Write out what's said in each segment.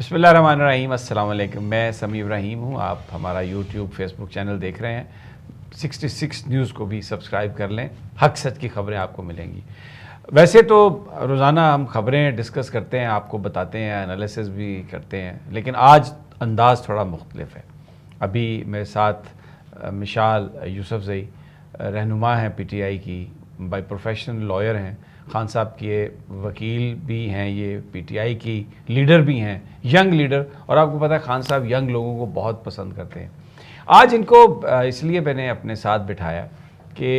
بسم اللہ الرحمن الرحیم، السلام علیکم۔ میں سمیع ابراہیم ہوں۔ آپ ہمارا یوٹیوب فیس بک چینل دیکھ رہے ہیں۔ 66 نیوز کو بھی سبسکرائب کر لیں، حق سچ کی خبریں آپ کو ملیں گی۔ ویسے تو روزانہ ہم خبریں ڈسکس کرتے ہیں، آپ کو بتاتے ہیں، انالیسس بھی کرتے ہیں، لیکن آج انداز تھوڑا مختلف ہے۔ ابھی میرے ساتھ مشال یوسف زئی رہنما ہیں پی ٹی آئی کی، بائی پروفیشنل لائر ہیں، خان صاحب کے وکیل بھی ہیں، یہ پی ٹی آئی کی لیڈر بھی ہیں، ینگ لیڈر، اور آپ کو پتہ ہے خان صاحب ینگ لوگوں کو بہت پسند کرتے ہیں۔ آج ان کو اس لیے میں نے اپنے ساتھ بٹھایا کہ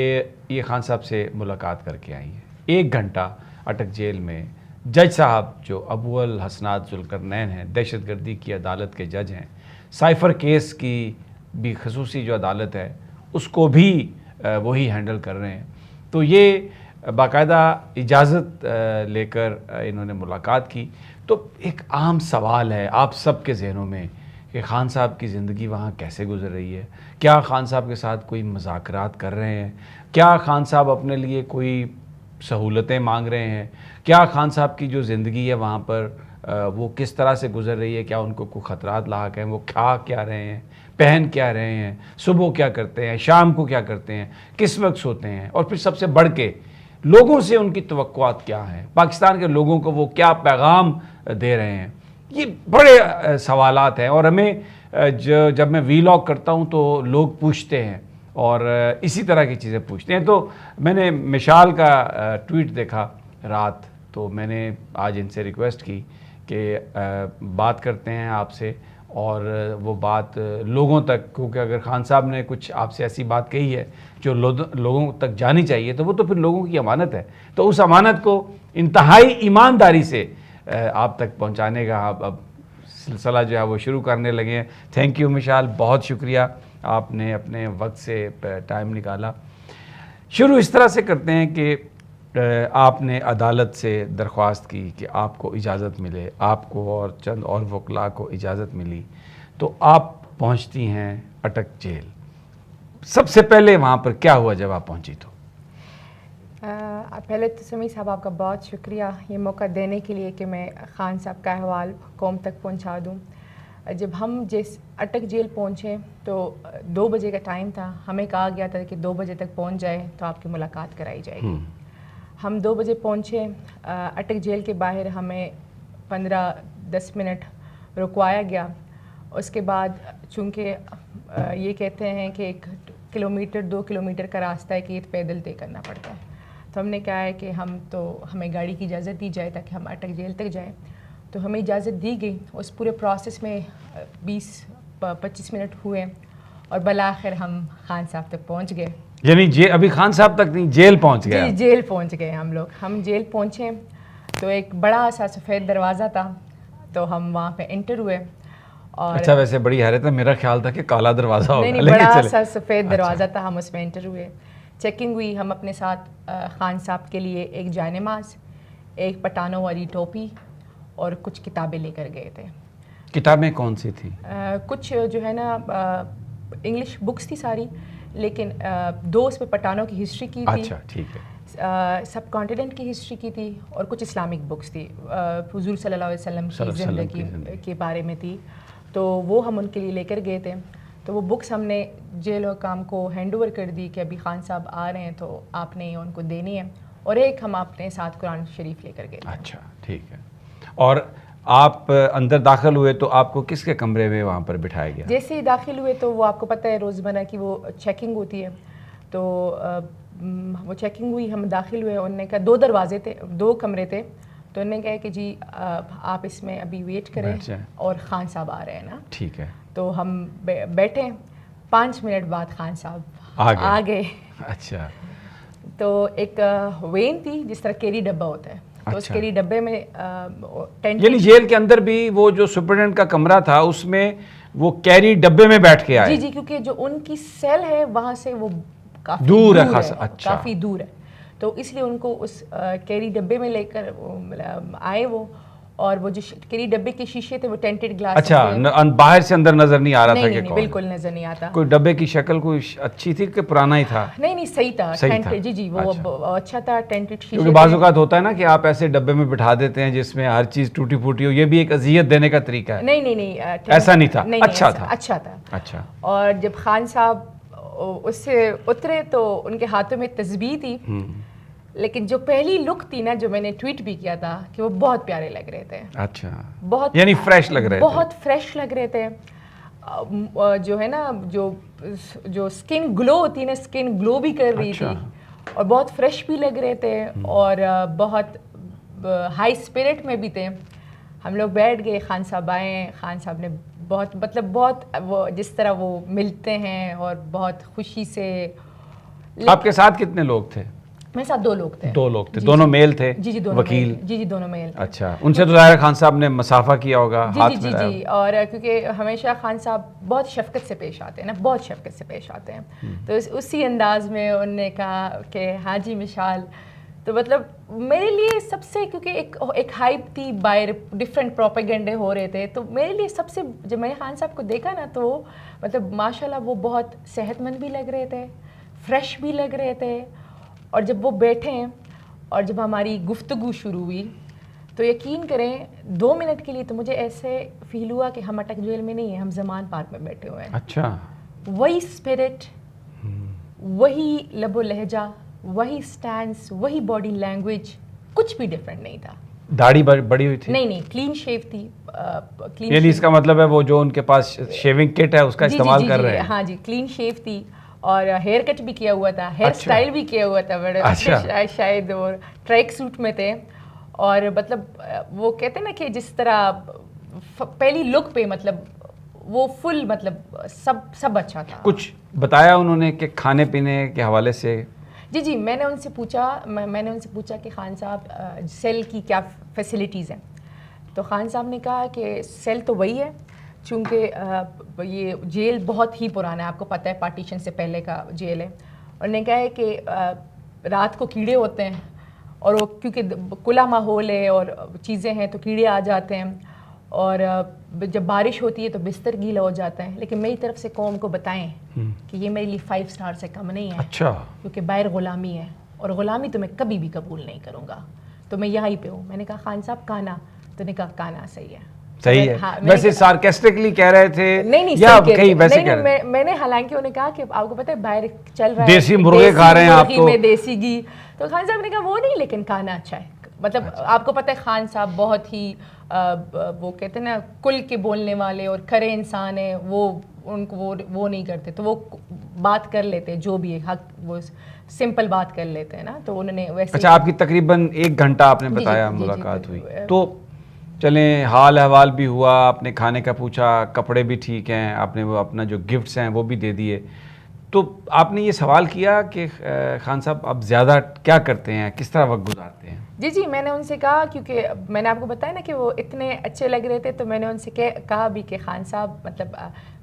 یہ خان صاحب سے ملاقات کر کے آئی ہیں۔ 1 گھنٹہ اٹک جیل میں جج صاحب جو ابو الحسنات ذوالقرنین ہیں، دہشت گردی کی عدالت کے جج ہیں، سائفر کیس کی بھی خصوصی جو عدالت ہے اس کو بھی وہی ہینڈل کر رہے ہیں۔ تو یہ باقاعدہ اجازت لے کر انہوں نے ملاقات کی۔ تو ایک عام سوال ہے آپ سب کے ذہنوں میں کہ خان صاحب کی زندگی وہاں کیسے گزر رہی ہے؟ کیا خان صاحب کے ساتھ کوئی مذاکرات کر رہے ہیں؟ کیا خان صاحب اپنے لیے کوئی سہولتیں مانگ رہے ہیں؟ کیا خان صاحب کی جو زندگی ہے وہاں پر وہ کس طرح سے گزر رہی ہے؟ کیا ان کو کوئی خطرات لاحق ہیں؟ وہ کھا کیا رہے ہیں؟ پہن کیا رہے ہیں؟ صبح کیا کرتے ہیں؟ شام کو کیا کرتے ہیں؟ کس وقت سوتے ہیں؟ اور پھر سب سے بڑھ کے لوگوں سے ان کی توقعات کیا ہیں؟ پاکستان کے لوگوں کو وہ کیا پیغام دے رہے ہیں؟ یہ بڑے سوالات ہیں، اور ہمیں جب میں ویلاگ کرتا ہوں تو لوگ پوچھتے ہیں اور اسی طرح کی چیزیں پوچھتے ہیں۔ تو میں نے مشال کا ٹویٹ دیکھا رات، تو میں نے آج ان سے ریکویسٹ کی کہ بات کرتے ہیں آپ سے، اور وہ بات لوگوں تک، کیونکہ اگر خان صاحب نے کچھ آپ سے ایسی بات کہی ہے جو لوگوں تک جانی چاہیے تو وہ تو پھر لوگوں کی امانت ہے، تو اس امانت کو انتہائی ایمانداری سے آپ تک پہنچانے کا اب سلسلہ جو ہے وہ شروع کرنے لگے ہیں۔ تھینک یو مشال، بہت شکریہ، آپ نے اپنے وقت سے ٹائم نکالا۔ شروع اس طرح سے کرتے ہیں کہ آپ نے عدالت سے درخواست کی کہ آپ کو اجازت ملے، آپ کو اور چند اور وکلاء کو اجازت ملی، تو آپ پہنچتی ہیں اٹک جیل۔ سب سے پہلے وہاں پر کیا ہوا جب آپ پہنچی؟ تو پہلے تو سمیع صاحب آپ کا بہت شکریہ یہ موقع دینے کے لیے کہ میں خان صاحب کا احوال قوم تک پہنچا دوں۔ جب ہم اٹک جیل پہنچے تو 2 بجے کا ٹائم تھا، ہمیں کہا گیا تھا کہ 2 بجے تک پہنچ جائے تو آپ کی ملاقات کرائی جائے گی۔ ہم 2 بجے پہنچے، اٹک جیل کے باہر ہمیں 15-10 منٹ رکوایا گیا۔ اس کے بعد چونکہ یہ کہتے ہیں کہ 1 کلومیٹر 2 کلومیٹر کا راستہ ہے کہ یہ پیدل طے کرنا پڑتا ہے، تو ہم نے کہا ہے کہ ہمیں گاڑی کی اجازت دی جائے تاکہ ہم اٹک جیل تک جائیں، تو ہمیں اجازت دی گئی۔ اس پورے پروسیس میں 20-25 منٹ ہوئے اور بالآخر ہم خان صاحب تک پہنچ گئے۔ یعنی ابھی خان صاحب تک نہیں، جیل پہنچ گئے؟ جی جیل پہنچ گئے ہم جیل پہنچے تو ایک بڑا سا سفید دروازہ تھا، تو ہم وہاں پہ انٹر ہوئے۔ اور اچھا، ویسے بڑی حیرت ہے، میرا خیال تھا کہ کالا دروازہ ہوگا، نہیں، بڑا سا سفید دروازہ تھا، ہم اس میں انٹر ہوئے۔ چیکنگ ہوئی، ہم اپنے ساتھ خان صاحب کے لیے ایک جائے نماز، ایک پٹانوں والی ٹوپی اور کچھ کتابیں لے کر گئے تھے۔ کتابیں کون سی تھیں؟ کچھ جو ہے نا انگلش بکس تھی ساری، لیکن 2 اس پہ پٹانوں کی ہسٹری کی تھی۔ اچھا ٹھیک ہے۔ سب کانٹیننٹ کی ہسٹری کی تھی، اور کچھ اسلامک بکس تھی، حضور صلی اللہ علیہ وسلم کی زندگی کے بارے میں تھی، تو وہ ہم ان کے لیے لے کر گئے تھے۔ تو وہ بکس ہم نے جیل حکام کو ہینڈ اوور کر دی کہ ابھی خان صاحب آ رہے ہیں تو آپ نے ان کو دینی ہے، اور ایک ہم اپنے ساتھ قرآن شریف لے کر گئے۔ اچھا ٹھیک ہے۔ اور آپ اندر داخل ہوئے تو آپ کو کس کے کمرے میں وہاں پر بٹھایا گیا؟ جیسے ہی داخل ہوئے تو وہ آپ کو پتہ ہے روزمرہ کی وہ چیکنگ ہوتی ہے، تو وہ چیکنگ ہوئی، ہم داخل ہوئے، انہوں نے کہا 2 دروازے تھے، 2 کمرے تھے، تو انہوں نے کہا کہ جی آپ اس میں ابھی ویٹ کریں اور خان صاحب آ رہے ہیں نا۔ ٹھیک ہے۔ تو ہم بیٹھے، 5 منٹ بعد خان صاحب آ گئے۔ اچھا۔ تو ایک وین تھی جس طرح کیری ڈبہ ہوتا ہے، تو اس کیری ڈبے میں یعنی جیل کے اندر بھی وہ جو سپرڈنٹ کا کمرہ تھا اس میں وہ کیری ڈبے میں بیٹھ کے آئے؟ جی، کیونکہ جو ان کی سیل ہے وہاں سے وہ کافی دور ہے، کافی دور ہے، تو اس لیے ان کو اس کیری ڈبے میں لے کر آئے وہ، اور وہ جو کری ڈبے کے شیشے تھے وہ ٹینٹڈ گلاس. اچھا, باہر سے اندر نظر نہیں آ رہا تھا کہ نہیں, بالکل نظر نہیں آتا. کوئی ڈبے کی شکل کوئی اچھی تھی کہ پرانا ہی تھا؟ نہیں, صحیح تھا. جی وہ اچھا تھا, ٹینٹڈ شیشے. کیونکہ بعض اوقات ہوتا ہے نا کہ آپ ایسے ڈبے میں بٹھا دیتے ہیں جس میں ہر چیز ٹوٹی پھوٹی ہو, یہ بھی ایک اذیت دینے کا طریقہ ہے. نہیں, ایسا نہیں تھا, اچھا تھا. اچھا. اور جب خان صاحب اس سے اترے تو ان کے ہاتھوں میں تسبیح تھی, لیکن جو پہلی لک تھی نا, جو میں نے ٹویٹ بھی کیا تھا کہ وہ بہت پیارے لگ رہے تھے. اچھا, بہت یعنی فریش لگ رہے تھے, بہت فریش لگ رہے تھے. جو ہے نا جو اسکن گلو ہوتی ہے نا, اسکن گلو بھی کر رہی تھی اور بہت فریش بھی لگ رہے تھے اور بہت ہائی اسپرٹ میں بھی تھے. ہم لوگ بیٹھ گئے, خان صاحب آئے, خان صاحب نے بہت وہ جس طرح وہ ملتے ہیں اور بہت خوشی سے. آپ کے ساتھ کتنے لوگ تھے؟ میرے ساتھ 2 لوگ تھے. 2 لوگ تھے, دونوں میل تھے؟ جی, وکیل. جی, دونوں میل. اچھا, ان سے تو ظاہر خان صاحب نے مسافہ کیا ہوگا, ہاتھ میں. جی, اور کیونکہ ہمیشہ خان صاحب بہت شفقت سے پیش آتے ہیں نا, بہت شفقت سے پیش آتے ہیں. تو اسی انداز میں انہوں نے کہا کہ ہاں جی مشال. تو مطلب میرے لیے سب سے, کیونکہ ایک ہائپ تھی, باہر ڈفرینٹ پروپیگنڈے ہو رہے تھے, تو میرے لیے سب سے, جب میں نے خان صاحب کو دیکھا نا, تو مطلب ماشاءاللہ وہ بہت صحت مند بھی لگ رہے تھے, فریش بھی لگ رہے تھے. اور جب وہ بیٹھے اور جب ہماری گفتگو شروع ہوئی تو یقین کریں 2 منٹ کے لیے تو مجھے ایسے فیل ہوا کہ ہم اٹک جیل میں نہیں ہیں, ہم زمان پارک میں بیٹھے ہوئے ہیں. اچھا. وہی اسپرٹ, وہی لب و لہجہ, وہی سٹینس, وہی باڈی لینگویج, کچھ بھی ڈفرینٹ نہیں تھا. داڑھی بڑی ہوئی تھی؟ نہیں, کلین شیو تھی. یعنی اس کا مطلب ہے وہ جو ان کے پاس شیونگ کٹ ہے اس کا استعمال کر رہے ہیں. ہاں جی, کلین شیو تھی اور ہیئر کٹ بھی کیا ہوا تھا, ہیئر سٹائل بھی کیا ہوا تھا, بڑے شاید اور ٹریک سوٹ میں تھے. اور مطلب وہ کہتے ہیں نا کہ جس طرح پہلی لک پہ مطلب وہ فل مطلب سب اچھا تھا. کچھ بتایا انہوں نے کہ کھانے پینے کے حوالے سے؟ جی, میں نے ان سے پوچھا کہ خان صاحب سیل کی کیا فیسلٹیز ہیں. تو خان صاحب نے کہا کہ سیل تو وہی ہے, چونکہ یہ جیل بہت ہی پرانا ہے, آپ کو پتہ ہے پارٹیشن سے پہلے کا جیل ہے. اور نے کہا ہے کہ رات کو کیڑے ہوتے ہیں اور وہ کیونکہ کھلا ماحول ہے اور چیزیں ہیں تو کیڑے آ جاتے ہیں, اور جب بارش ہوتی ہے تو بستر گیلا ہو جاتا ہے. لیکن میری طرف سے قوم کو بتائیں کہ یہ میرے لیے 5 اسٹار سے کم نہیں ہے. اچھا. کیونکہ باہر غلامی ہے اور غلامی تو میں کبھی بھی قبول نہیں کروں گا, تو میں یہیں پہ ہوں. میں نے کہا خان صاحب کانا, تو نے کہا کانا صحیح ہے. صحیح ہے. ویسے سارکیسٹکلی کہہ رہے تھے یا کہیں ویسے کہہ رہے تھے؟ میں نے حالانکہ انہوں نے کہا کہ آپ کو پتہ ہے باہر چل رہا ہے دیسی مرغے کھا رہے ہیں آپ تو, دیسی گھی. تو خان صاحب نے کہا وہ نہیں, لیکن کھانا اچھا ہے. مطلب آپ کو پتہ ہے خان صاحب بہت ہی وہ کہتے ہیں نا کل کے بولنے والے اور کھرے انسان ہیں. وہ ان کو وہ نہیں کرتے, تو وہ بات کر لیتے جو بھی ہے حق, وہ سمپل بات کر لیتے ہیں نا. تو انہوں نے ویسے. اچھا, آپ کی تقریباً 1 گھنٹہ آپ نے بتایا ملاقات ہوئی, تو چلیں حال احوال بھی ہوا, آپ نے کھانے کا پوچھا, کپڑے بھی ٹھیک ہیں, آپ نے وہ اپنا جو گفٹس ہیں وہ بھی دے دیے. تو آپ نے یہ سوال کیا کہ خان صاحب آپ زیادہ کیا کرتے ہیں, کس طرح وقت گزارتے ہیں؟ جی, میں نے ان سے کہا, کیونکہ میں نے آپ کو بتایا نا کہ وہ اتنے اچھے لگ رہے تھے, تو میں نے ان سے کہا بھی کہ خان صاحب مطلب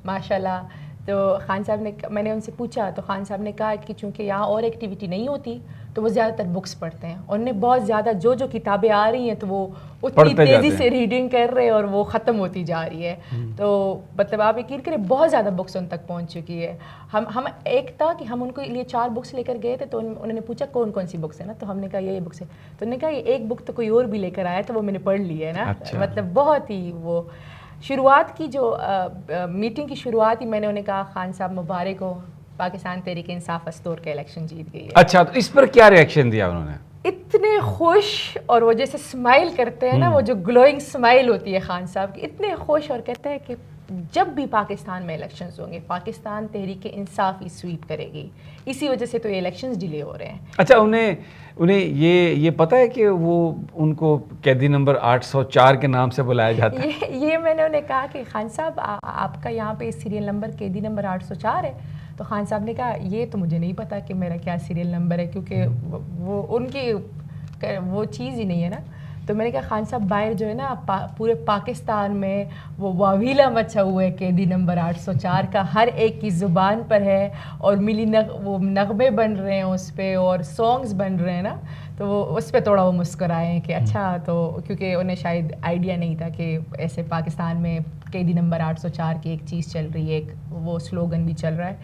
ماشاءاللہ. تو خان صاحب نے, میں نے ان سے پوچھا تو خان صاحب نے کہا کہ چونکہ یہاں اور ایکٹیویٹی نہیں ہوتی تو وہ زیادہ تر بکس پڑھتے ہیں, اور انہیں بہت زیادہ جو کتابیں آ رہی ہیں تو وہ اتنی تیزی سے ریڈنگ کر رہے ہیں اور وہ ختم ہوتی جا رہی ہے. تو مطلب آپ یقین کریں بہت زیادہ بکس ان تک پہنچ چکی ہے. ہم ایک تھا کہ ہم ان کو لیے 4 بکس لے کر گئے تھے, تو انہوں نے پوچھا کون سی بکس ہے نا, تو ہم نے کہا یہ بکس ہے. تو انہوں نے کہا یہ ایک بک تو کوئی اور بھی لے کر آیا تو وہ میں نے پڑھ لی ہے نا. مطلب بہت ہی وہ شروعات کی جو میٹنگ کی شروعات ہی میں نے انہیں کہا خان صاحب مبارک ہو, پاکستان تحریک انصاف استور کا الیکشن جیت گئی ہے. اچھا, تو اس پر کیا ری ایکشن دیا انہوں نے؟ اتنے خوش, اور وہ جیسے اسمائل کرتے ہیں نا, وہ جو گلوئنگ اسمائل ہوتی ہے خان صاحب کی, اتنے خوش, اور کہتے ہیں کہ جب بھی پاکستان میں الیکشنز ہوں گے پاکستان تحریک انصاف ہی سویپ کرے گی, اسی وجہ سے تو یہ الیکشنز ڈیلے ہو رہے ہیں. اچھا, انہیں یہ پتہ ہے کہ وہ ان کو قیدی نمبر 804 کے نام سے بلایا جاتا ہے؟ یہ میں نے انہیں کہا کہ خان صاحب آپ کا یہاں پہ سیریل نمبر قیدی نمبر 804 ہے. تو خان صاحب نے کہا یہ تو مجھے نہیں پتا کہ میرا کیا سیریل نمبر ہے, کیونکہ وہ ان کی وہ چیز ہی نہیں ہے نا. تو میں نے کہا خان صاحب باہر جو ہے نا پورے پاکستان میں وہ واویلا مچا ہوا ہے قیدی نمبر 804 کا, ہر ایک کی زبان پر ہے, اور وہ نغمے بن رہے ہیں اس پہ اور سانگز بن رہے ہیں نا. تو وہ اس پہ تھوڑا وہ مسکرائے ہیں کہ اچھا، تو کیونکہ انہیں شاید آئیڈیا نہیں تھا کہ ایسے پاکستان میں قیدی نمبر 804 کی ایک چیز چل رہی ہے، ایک وہ سلوگن بھی چل رہا ہے.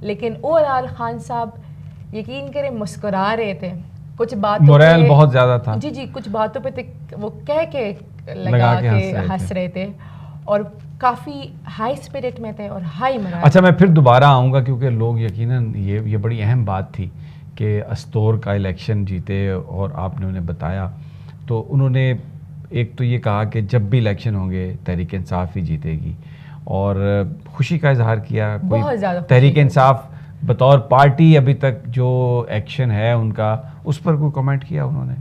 لیکن اوور آل خان صاحب یقین کریں مسکرا رہے تھے. کچھ باتوں موریل بہت زیادہ تھا. جی کچھ باتوں پہ وہ کہہ کے لگا کے ہنس رہے تھے اور کافی ہائی اسپرٹ میں تھے اور ہائی مراد. اچھا میں پھر دوبارہ آؤں گا کیونکہ لوگ یقیناً یہ بڑی اہم بات تھی کہ استور کا الیکشن جیتے اور آپ نے انہیں بتایا تو انہوں نے ایک تو یہ کہا کہ جب بھی الیکشن ہوں گے تحریک انصاف ہی جیتے گی اور خوشی کا اظہار کیا. بہت زیادہ تحریک انصاف بطور پارٹی ابھی تک جو ایکشن ہے ان کا اس پر کوئی کمنٹ کیا انہوں نے؟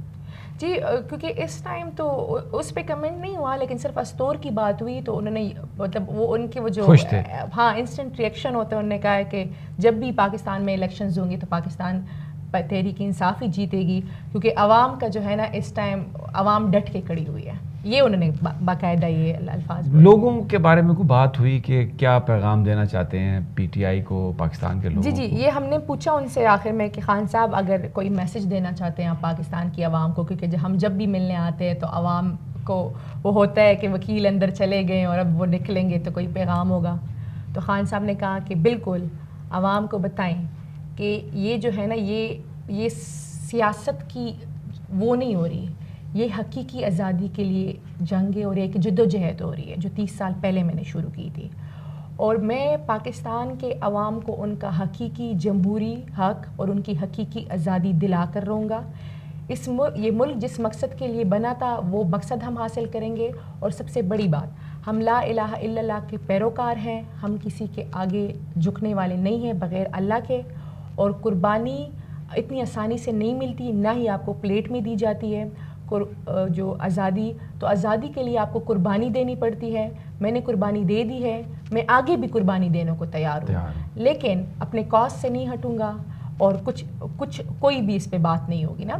جی کیونکہ اس ٹائم تو اس پہ کمنٹ نہیں ہوا لیکن صرف استور کی بات ہوئی تو انہوں نے مطلب وہ ان کے وہ جو ہاں انسٹنٹ ریئیکشن ہوتا ہے انہوں نے کہا ہے کہ جب بھی پاکستان میں الیکشنز ہوں گی تو پاکستان تحریک انصاف ہی جیتے گی کیونکہ عوام کا جو ہے نا اس ٹائم عوام ڈٹ کے کھڑی ہوئی ہے. یہ انہوں نے باقاعدہ یہ الفاظ لوگوں کے بارے میں کوئی بات ہوئی کہ کیا پیغام دینا چاہتے ہیں پی ٹی آئی کو پاکستان کے لوگوں؟ جی یہ ہم نے پوچھا ان سے آخر میں کہ خان صاحب اگر کوئی میسج دینا چاہتے ہیں آپ پاکستان کی عوام کو، کیونکہ ہم جب بھی ملنے آتے ہیں تو عوام کو وہ ہوتا ہے کہ وکیل اندر چلے گئے اور اب وہ نکلیں گے تو کوئی پیغام ہوگا. تو خان صاحب نے کہا کہ بالکل عوام کو بتائیں کہ یہ جو ہے نا یہ سیاست کی وہ نہیں ہو رہی، یہ حقیقی آزادی کے لیے جنگ ہے اور ایک جدوجہد ہو رہی ہے جو 30 سال پہلے میں نے شروع کی تھی. اور میں پاکستان کے عوام کو ان کا حقیقی جمہوری حق اور ان کی حقیقی آزادی دلا کر رہوں گا. یہ ملک جس مقصد کے لیے بنا تھا وہ مقصد ہم حاصل کریں گے. اور سب سے بڑی بات، ہم لا الہ الا اللہ کے پیروکار ہیں، ہم کسی کے آگے جھکنے والے نہیں ہیں بغیر اللہ کے. اور قربانی اتنی آسانی سے نہیں ملتی، نہ ہی آپ کو پلیٹ میں دی جاتی ہے. جو آزادی، تو آزادی کے لیے آپ کو قربانی دینی پڑتی ہے. میں نے قربانی دے دی ہے، میں آگے بھی قربانی دینے کو تیار ہوں، لیکن اپنے کاز سے نہیں ہٹوں گا اور کچھ کوئی بھی اس پہ بات نہیں ہوگی نا.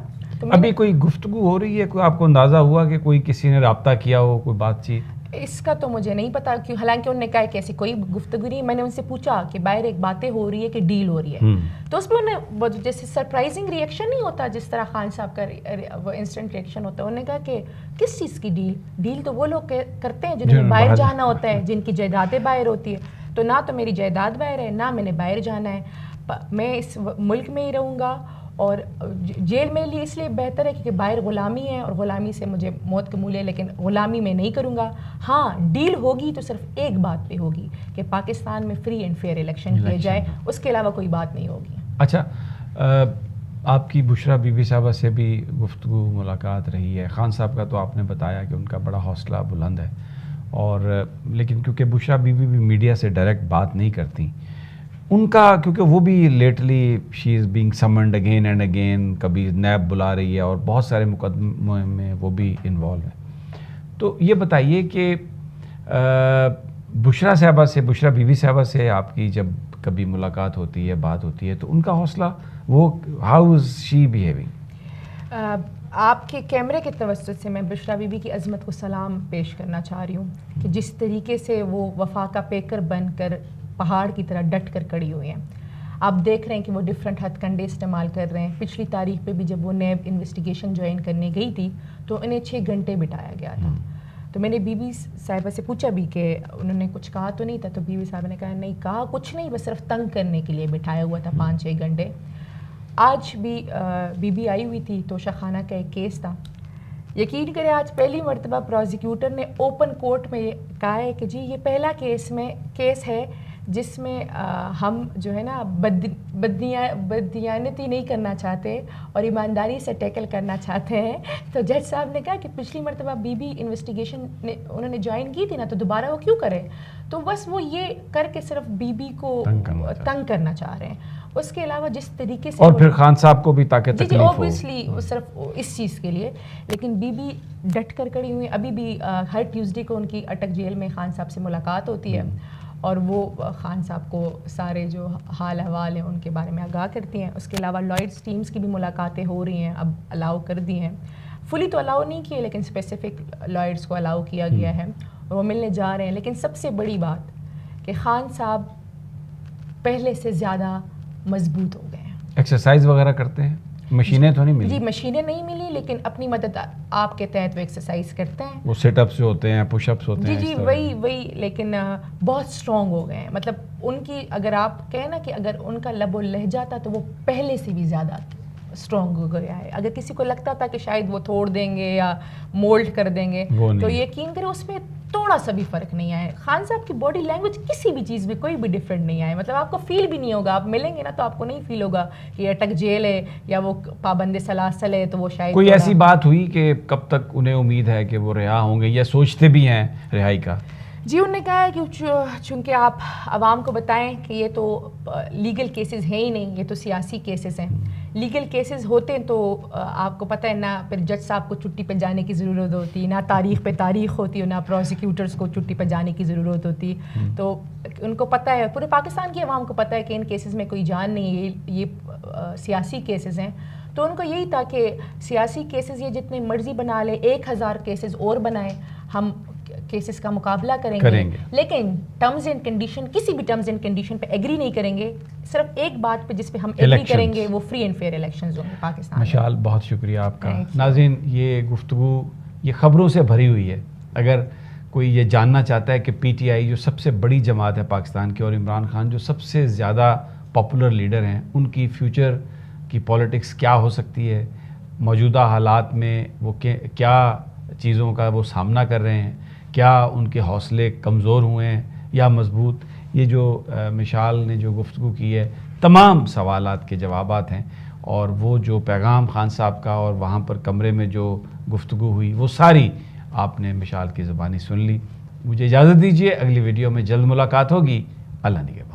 ابھی کوئی گفتگو ہو رہی ہے؟ کوئی آپ کو اندازہ ہوا کہ کوئی کسی نے رابطہ کیا ہو، کوئی بات چیت؟ اس کا تو مجھے نہیں پتا، کیوں حالانکہ انہوں نے کہا کہ ایسی کوئی گفتگو نہیں. میں نے ان سے پوچھا کہ باہر ایک باتیں ہو رہی ہے کہ ڈیل ہو رہی ہے، تو اس پہ انہوں نے جیسے سرپرائزنگ ریئیکشن نہیں ہوتا جس طرح خان صاحب کا وہ انسٹنٹ ریئیکشن ہوتا ہے. انہوں نے کہا کہ کس چیز کی ڈیل تو وہ لوگ کرتے ہیں جنہوں نے باہر جانا ہوتا ہے، جن کی جائیدادیں باہر ہوتی ہے. تو نہ تو میری جائیداد باہر ہے، نہ میں نے باہر جانا ہے. میں اس ملک میں ہی رہوں گا اور جیل میرے لیے اس لیے بہتر ہے کیونکہ باہر غلامی ہے اور غلامی سے مجھے موت قبول ہے، لیکن غلامی میں نہیں کروں گا. ہاں ڈیل ہوگی تو صرف ایک بات پہ ہوگی کہ پاکستان میں فری اینڈ فیئر الیکشن کیے جائے، اس کے علاوہ کوئی بات نہیں ہوگی. اچھا آپ کی بشرا بی بی صاحبہ سے بھی گفتگو ملاقات رہی ہے. خان صاحب کا تو آپ نے بتایا کہ ان کا بڑا حوصلہ بلند ہے، اور لیکن کیونکہ بشرا بی بی بھی میڈیا سے ڈائریکٹ بات نہیں کرتی، ان کا کیونکہ وہ بھی literally she is being summoned again and again, کبھی نیب بلا رہی ہے اور بہت سارے مقدمے میں وہ بھی انوالو ہے. تو یہ بتائیے کہ بشرا صاحبہ سے، بشرا بی بی صاحبہ سے آپ کی جب کبھی ملاقات ہوتی ہے، بات ہوتی ہے، تو ان کا حوصلہ وہ ہاؤ از شی بیہیونگ؟ آپ کے کیمرے کے توسط سے میں بشرا بی بی کی عظمت کو سلام پیش کرنا چاہ رہی ہوں کہ جس طریقے سے وہ وفا کا پیکر بن کر پہاڑ کی طرح ڈٹ کر کھڑی ہوئی ہیں. آپ دیکھ رہے ہیں کہ وہ ڈفرینٹ ہتھ کنڈے استعمال کر رہے ہیں. پچھلی تاریخ پہ بھی جب وہ نیب انویسٹیگیشن جوائن کرنے گئی تھی تو انہیں 6 گھنٹے بٹھایا گیا تھا. تو میں نے بی بی صاحبہ سے پوچھا بھی کہ انہوں نے کچھ کہا تو نہیں تھا، تو بی بی صاحبہ نے کہا نہیں کہا کچھ نہیں، بس صرف تنگ کرنے کے لیے بٹھایا ہوا تھا 5-6 گھنٹے. آج بھی بی بی آئی ہوئی تھی، توشہ خانہ کا ایک کیس تھا. یقین کریں آج پہلی مرتبہ پروزیکیوٹر نے اوپن کورٹ میں کہا ہے کہ جی یہ پہلا کیس ہے جس میں ہم جو ہے نا بددیانتی نہیں کرنا چاہتے اور ایمانداری سے ٹیکل کرنا چاہتے ہیں. تو جج صاحب نے کہا کہ پچھلی مرتبہ بی بی انویسٹیگیشن انہوں نے جوائن کی تھی نا، تو دوبارہ وہ کیوں کرے؟ تو بس وہ یہ کر کے صرف بی بی کو تنگ کرنا چاہ رہے ہیں. اس کے علاوہ جس طریقے سے، اور پھر خان صاحب کو بھی تاکہ تکلیف ہو، اوبویسلی صرف اس چیز کے لیے. لیکن بی بی ڈٹ کر کھڑی ہوئی. ابھی بھی ہر ٹیوزڈے کو ان کی اٹک جیل میں خان صاحب سے ملاقات ہوتی ہے اور وہ خان صاحب کو سارے جو حال احوال ہیں ان کے بارے میں آگاہ کرتی ہیں. اس کے علاوہ لائرز ٹیمز کی بھی ملاقاتیں ہو رہی ہیں، اب الاؤ کر دی ہیں. فلی تو الاؤ نہیں کیے لیکن اسپیسیفک لائرز کو الاؤ کیا گیا ہے اور وہ ملنے جا رہے ہیں. لیکن سب سے بڑی بات کہ خان صاحب پہلے سے زیادہ مضبوط ہو گئے ہیں. ایکسرسائز وغیرہ کرتے ہیں؟ مشینیں تو نہیں ملی؟ جی مشینیں نہیں ملی، لیکن اپنی مدد آپ کے تحت وہ ایکسرسائز کرتے ہیں، وہ سٹ اپس جو ہوتے ہیں، پش اپس ہوتے ہیں. جی وہی لیکن بہت اسٹرانگ ہو گئے ہیں. مطلب ان کی اگر آپ کہیں نا کہ اگر ان کا لب و لہجہ تھا تو وہ پہلے سے بھی زیادہ اسٹرانگ ہو گیا ہے. اگر کسی کو لگتا تھا کہ شاید وہ توڑ دیں گے یا مولڈ کر دیں گے تو یقین کریں اس میں تھوڑا سا بھی فرق نہیں آیا. خان صاحب کی باڈی لینگویج کسی بھی چیز میں کوئی بھی ڈفرینٹ نہیں آیا. مطلب آپ کو فیل بھی نہیں ہوگا، آپ ملیں گے نا تو آپ کو نہیں فیل ہوگا کہ یہ اٹک جیل ہے یا وہ پابند سلاسل ہے تو وہ شاید کوئی ایسی بات ہوئی کہ کب تک انہیں امید ہے کہ وہ رہا ہوں گے یا سوچتے بھی ہیں رہائی کا؟ جی انہوں نے کہا ہے کہ چونکہ آپ عوام کو بتائیں کہ یہ تو لیگل کیسز ہیں ہی نہیں، یہ تو سیاسی کیسز ہیں. لیگل کیسز ہوتے ہیں تو آپ کو پتہ ہے نہ پھر جج صاحب کو چھٹی پہ جانے کی ضرورت ہوتی، نہ تاریخ پہ تاریخ ہوتی ہے، نہ پروسیکیوٹرز کو چھٹی پہ جانے کی ضرورت ہوتی. تو ان کو پتہ ہے، پورے پاکستان کی عوام کو پتہ ہے کہ ان کیسز میں کوئی جان نہیں ہے، یہ سیاسی کیسز ہیں. تو ان کو یہی تھا کہ سیاسی کیسز یہ جتنے مرضی بنا لے، 1000 کیسز اور بنائیں، ہم کیسز کا مقابلہ کریں گے. لیکن ٹرمز اینڈ کنڈیشن، کسی بھی ٹرمز اینڈ کنڈیشن پہ ایگری نہیں کریں گے. صرف ایک بات پہ جس پہ ہم ایگری کریں گے وہ فری اینڈ فیئر الیکشنز ہوں گے پاکستان میں. مشال بہت شکریہ آپ کا. ناظرین یہ گفتگو یہ خبروں سے بھری ہوئی ہے. اگر کوئی یہ جاننا چاہتا ہے کہ پی ٹی آئی جو سب سے بڑی جماعت ہے پاکستان کی اور عمران خان جو سب سے زیادہ پاپولر لیڈر ہیں، ان کی فیوچر کی پولیٹکس کیا ہو سکتی ہے، موجودہ حالات میں وہ کیا چیزوں کا وہ سامنا کر رہے ہیں، کیا ان کے حوصلے کمزور ہوئے ہیں یا مضبوط، یہ جو مشال نے جو گفتگو کی ہے تمام سوالات کے جوابات ہیں. اور وہ جو پیغام خان صاحب کا اور وہاں پر کمرے میں جو گفتگو ہوئی وہ ساری آپ نے مشال کی زبانی سن لی. مجھے اجازت دیجیے، اگلی ویڈیو میں جلد ملاقات ہوگی. اللہ نگہبان.